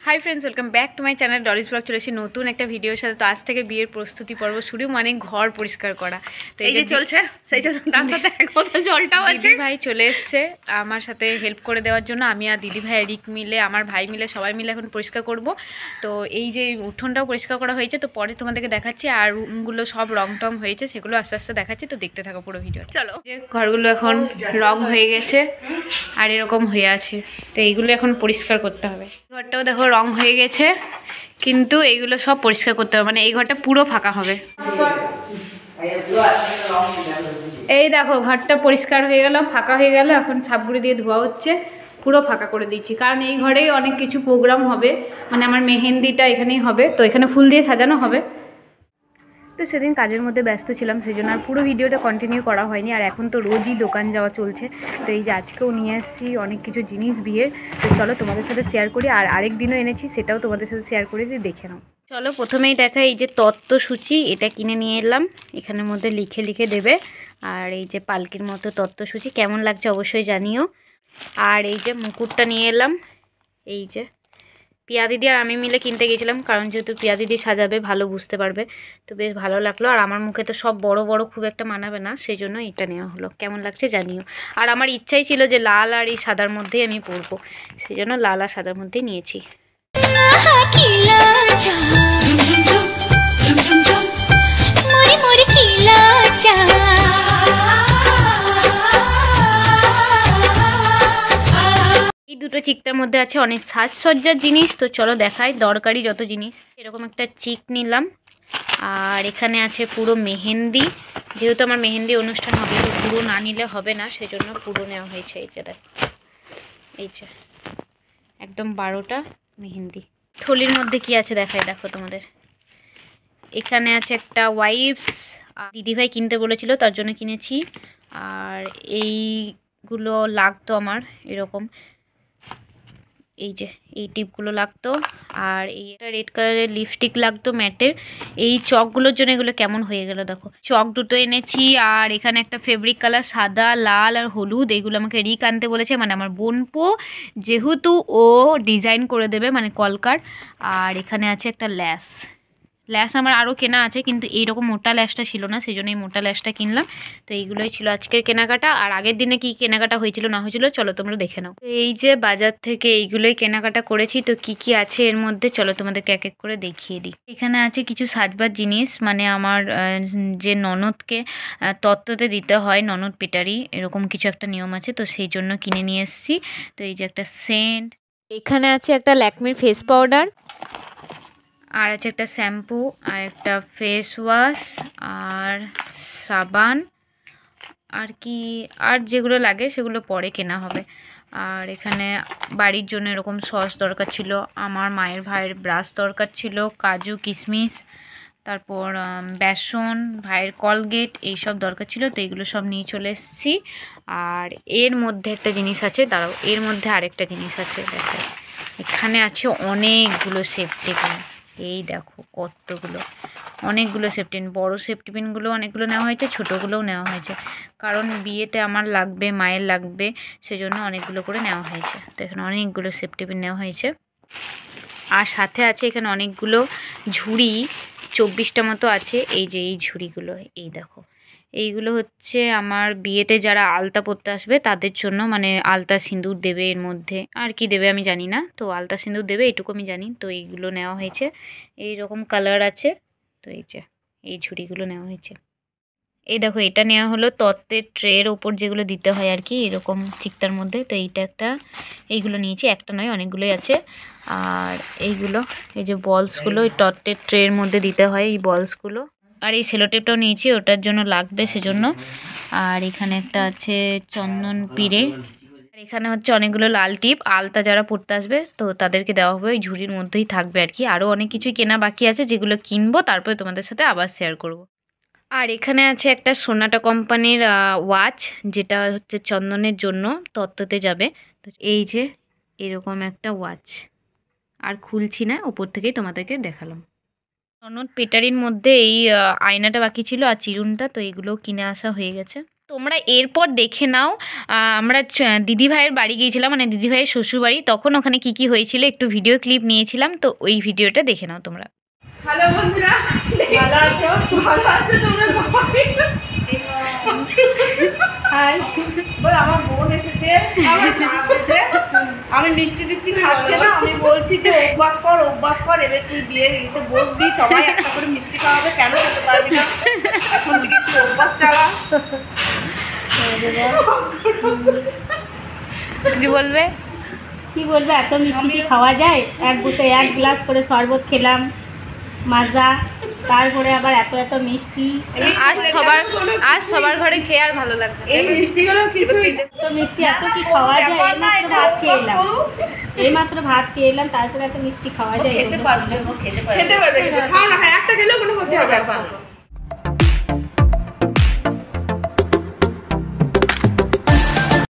High friends welcome back to my channel Dolly's blog चले एসেছি নতুন একটা ভিডিওর সাথে। তো আজ থেকে বিয়ের প্রস্তুতি পর্ব শুরু, মানে ঘর পরিষ্কার করা। তো এই যে চলছে, সেই জন্য তার সাথে একদম জলটাও আছে। দিদি ভাই চলে এসছে আমার সাথে হেল্প করে দেওয়ার জন্য। আমি আর দিদি ভাই রিক মিলে, আমার ভাই মিলে, সবাই মিলে এখন পরিষ্কার করব। তো এই যে উঠোনটাও পরিষ্কার করা হয়েছে, তো পরে তোমাদেরকে দেখাচ্ছি। আর রুমগুলো সব রং টং হয়েছে, সেগুলো আস্তে আস্তে দেখাচ্ছি। তো দেখতে থাকো পুরো ভিডিও। চলো, যে ঘরগুলো এখন রং হয়ে গেছে আর এরকম হয়ে আছে, তো এইগুলো এখন পরিষ্কার করতে হবে। ঘরটাও দেখো রং হয়ে গেছে, কিন্তু এইগুলো সব পরিষ্কার করতে হবে, মানে এই ঘরটা পুরো ফাঁকা হবে। এই দেখো ঘরটা পরিষ্কার হয়ে গেল, ফাঁকা হয়ে গেল। এখন সাবগুড়ি দিয়ে ধোয়া হচ্ছে, পুরো ফাঁকা করে দিচ্ছি, কারণ এই ঘরেই অনেক কিছু প্রোগ্রাম হবে। মানে আমার মেহেন্দিটা এখানেই হবে, তো এখানে ফুল দিয়ে সাজানো হবে। তো সেদিন কাজের মধ্যে ব্যস্ত ছিলাম, সেই জন্য আর পুরো ভিডিওটা কন্টিনিউ করা হয়নি। আর এখন তো রোজই দোকান যাওয়া চলছে, তো এই যে আজকেও নিয়ে আসছি অনেক কিছু জিনিস বিয়ের। তো চলো তোমাদের সাথে শেয়ার করি, আর আরেক দিনও এনেছি, সেটাও তোমাদের সাথে শেয়ার করে দিয়ে দেখে নাও। চলো প্রথমেই দেখা, এই যে তত্ত্বসূচি, এটা কিনে নিয়ে এলাম। এখানের মধ্যে লিখে লিখে দেবে। আর এই যে পালকির মতো তত্ত্বসূচি, কেমন লাগছে অবশ্যই জানিও। আর এই যে মুকুটটা নিয়ে এলাম। এই যে পিয়া দিদি আর আমি মিলে কিনতে গেছিলাম, কারণ যেহেতু পিয়া দিদি সাজাবে, ভালো বুঝতে পারবে, তো বেশ ভালো লাগলো। আর আমার মুখে তো সব বড় বড় খুব একটা মানাবে না, সেই জন্য এটা নেওয়া হলো। কেমন লাগছে জানিও। আর আমার ইচ্ছাই ছিল যে লাল আর এই সাদার মধ্যেই আমি পরবো, সেই জন্য লাল আর সাদার মধ্যেই নিয়েছি। দুটো চিকটার মধ্যে আছে অনেক সাজসজ্জার জিনিস, তো চলো দেখাই দরকারি যত জিনিস। এরকম একটা চিক নিলাম। আর এখানে আছে পুরো মেহেন্দি, যেহেতু আমার মেহেন্দি অনুষ্ঠান হবে, তো পুরো না নিলে হবে না, সেজন্য পুরো নেওয়া হয়েছে। এই যে দেখ, এই যে একদম 12টা মেহেন্দি। থলির মধ্যে কি আছে দেখাই, দেখো তোমাদের। এখানে আছে একটা ওয়াইপস, দিদিভাই কিনতে বলেছিল তার জন্য কিনেছি। আর এইগুলো লাগতো আমার, এরকম এই যে এই টিপগুলো লাগতো। আর এইটা রেড কালারের লিপস্টিক লাগতো ম্যাটের। এই চকগুলোর জন্য এগুলো কেমন হয়ে গেল দেখো। চক দুটো এনেছি। আর এখানে একটা ফেব্রিক কালার সাদা, লাল আর হলুদ, এইগুলো আমাকে রিক আনতে বলেছে, মানে আমার বোনপো, যেহেতু ও ডিজাইন করে দেবে, মানে কলকার। আর এখানে আছে একটা ল্যাস। ল্যাস আমার আরও কেনা আছে, কিন্তু এইরকম মোটা ল্যাসটা ছিল না, সেই জন্য এই মোটা ল্যাসটা কিনলাম। তো এইগুলোই ছিল আজকের কেনাকাটা। আর আগের দিনে কি কেনাকাটা হয়েছিল না হয়েছিল চলো তোমরা দেখে নাও। এই যে বাজার থেকে এইগুলোই কেনাকাটা করেছি। তো কি কি আছে এর মধ্যে চলো তোমাদেরকে এক এক করে দেখিয়ে দিই। এখানে আছে কিছু সাজবার জিনিস, মানে আমার যে ননদকে তত্ত্বতে দিতে হয়, ননদ পিটারি, এরকম কিছু একটা নিয়ম আছে, তো সেই জন্য কিনে নিয়ে এসেছি। তো এই যে একটা সেন্ট, এখানে আছে একটা ল্যাকমির ফেস পাউডার, আর আছে একটা শ্যাম্পু, আর একটা ফেস ওয়াশ, আর সাবান, আর কি আর যেগুলো লাগে সেগুলো পরে কেনা হবে। আর এখানে বাড়ির জন্য এরকম সস দরকার ছিল, আমার মায়ের ভাইয়ের ব্রাশ দরকার ছিল, কাজু কিশমিশ, তারপর বেসন, ভাইয়ের কলগেট, এইসব দরকার ছিল। তো এইগুলো সব নিয়ে চলে এসেছি। আর এর মধ্যে একটা জিনিস আছে, দাঁড়াও, এর মধ্যে আরেকটা জিনিস আছে দেখো। এখানে আছে অনেকগুলো সেফটি পিন, এই দেখো কতগুলো, অনেকগুলো সেফটি পিন। বড়ো সেফটি পিনগুলো অনেকগুলো নেওয়া হয়েছে, ছোটোগুলোও নেওয়া হয়েছে, কারণ বিয়েতে আমার লাগবে, মায়ের লাগবে, সেজন্য অনেকগুলো করে নেওয়া হয়েছে। তো এখানে অনেকগুলো সেফটি পিন নেওয়া হয়েছে। আর সাথে আছে এখানে অনেকগুলো ঝুড়ি, 24টা মতো আছে। এই যে এই ঝুড়িগুলো, এই দেখো, এইগুলো হচ্ছে আমার বিয়েতে যারা আলতা পরতে আসবে তাদের জন্য, মানে আলতা সিঁদুর দেবে এর মধ্যে, আর কি দেবে আমি জানি না, তো আলতা সিঁদুর দেবে এইটুকু আমি জানি। তো এইগুলো নেওয়া হয়েছে, এই রকম কালার আছে। তো এই যে এই ঝুড়িগুলো নেওয়া হয়েছে। এই দেখো এটা নেওয়া হলো তত্ত্বের ট্রের ওপর যেগুলো দিতে হয় আর কি, এরকম চিকটার মধ্যে। তো এইটা একটা, এইগুলো নিয়েছি, একটা নয় অনেকগুলোই আছে। আর এইগুলো, এই যে বলসগুলো এই তত্ত্বের ট্রের মধ্যে দিতে হয়, এই বলসগুলো। আর এই সেলোটেপটাও নিয়েছি, ওটার জন্য লাগবে সেজন্য। আর এখানে একটা আছে চন্দন পিড়ে। আর এখানে হচ্ছে অনেকগুলো লাল টিপ, আলতা যারা পরতে আসবে তো তাদেরকে দেওয়া হবে, ওই ঝুড়ির মধ্যেই থাকবে আর কি। আরও অনেক কিছুই কেনা বাকি আছে, যেগুলো কিনবো তারপরে তোমাদের সাথে আবার শেয়ার করব। আর এখানে আছে একটা সোনাটা কোম্পানির ওয়াচ, যেটা হচ্ছে চন্দনের জন্য তত্ত্বতে যাবে। তো এই যে এরকম একটা ওয়াচ, আর খুলছি না, উপর থেকেই তোমাদেরকে দেখালাম। ননদ পেটারির মধ্যে এই আয়নাটা বাকি ছিল আর চিরুনটা, তো এইগুলোও কিনে আসা হয়ে গেছে। তোমরা এরপর দেখে নাও আমরা দিদিভাইয়ের বাড়ি গিয়েছিলাম, মানে দিদিভাইয়ের শ্বশুর বাড়ি, তখন ওখানে কি কি হয়েছিল একটু ভিডিও ক্লিপ নিয়েছিলাম, তো ওই ভিডিওটা দেখে নাও তোমরা। হ্যালো বন্ধুরা, ভালো আছো? ভালো আছো তোমরা সবাই? হাই, বল আমার বোন এসেছে আমার কাছে, আমি মিষ্টি দিচ্ছি খাচ্ছে না, আমি বলছি যে অভ্যাস কর, এবার তুই বিয়ে দিতে বসবি, সবাই একটা করে মিষ্টি খাওয়াবে, কেন খেতে পারবি না? এখন থেকে একটু অভ্যাস চালা। কি বলবে, এত মিষ্টি কি খাওয়া যায়? এক গ্লাস করে শরবত খেলাম, মাজা, তারপরে আবার এত মিষ্টি। আজ সবার ঘরে খেয়ে আর ভালো লাগছে। এই মিষ্টিগুলো কিছুই তো মিষ্টি এত কি খাওয়া যায়? এইমাত্র ভাত খেয়ে এলাম, তারপরে এত মিষ্টি খাওয়া যায়? খেতে পারবে, খাও না, একটা খেলেও কোনো ক্ষতি হবে না।